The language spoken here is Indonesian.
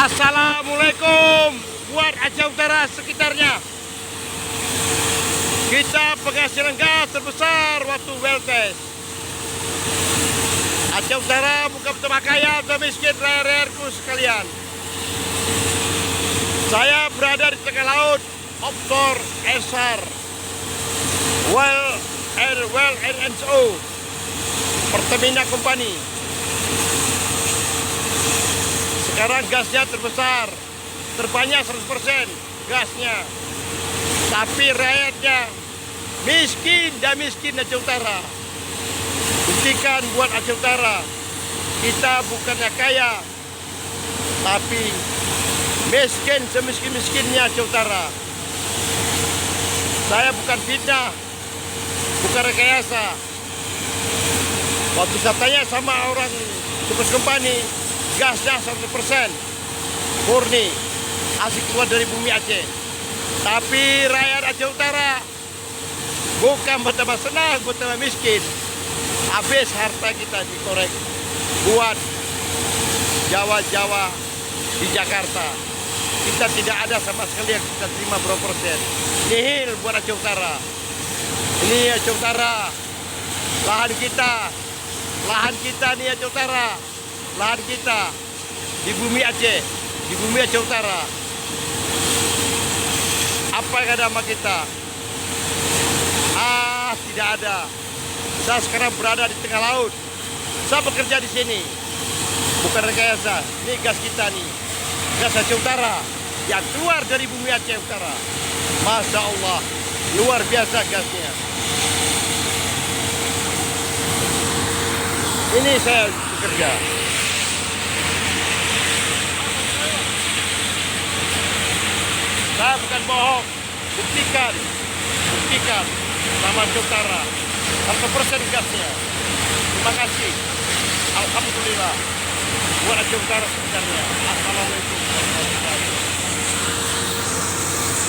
Assalamualaikum buat Aceh Utara sekitarnya. Kita penghasilan gas terbesar waktu well test. Aceh Utara bukan tambah kaya atau miskin, rakyat-rakyatku sekalian. Saya berada di tengah laut, offshore Esar, Well NSO, Pertamina Company. Sekarang gasnya terbesar, terbanyak 100% gasnya. Tapi rakyatnya miskin dan miskin Aceh Utara. Buktikan buat Aceh Utara, kita bukannya kaya, tapi miskin semiskin-miskinnya Aceh Utara. Saya bukan fitnah, bukan rekayasa. Waktu saya tanya sama orang Super Company, gasnya 100% murni, asli keluar dari bumi Aceh. Tapi rakyat Aceh Utara bukan bertambah senang, bertambah miskin. Habis harta kita dikorek buat Jawa-Jawa di Jakarta. Kita tidak ada sama sekali yang kita terima berapa persen. Nihil buat Aceh Utara. Ini Aceh Utara, lahan kita nih Aceh Utara. Lahan kita di bumi Aceh, di bumi Aceh Utara. Apa yang ada sama kita? Tidak ada. Saya sekarang berada di tengah laut. Saya bekerja di sini, bukan rekayasa. Ini gas kita nih, gas Aceh Utara yang keluar dari bumi Aceh Utara. Masya Allah, luar biasa gasnya. Ini saya bekerja. Saya bukan bohong, buktikan sama Aceh Utara, 100% gasnya. Terima kasih, alhamdulillah buat Aceh Utara sekitarnya. Assalamualaikum warahmatullahi wabarakatuh.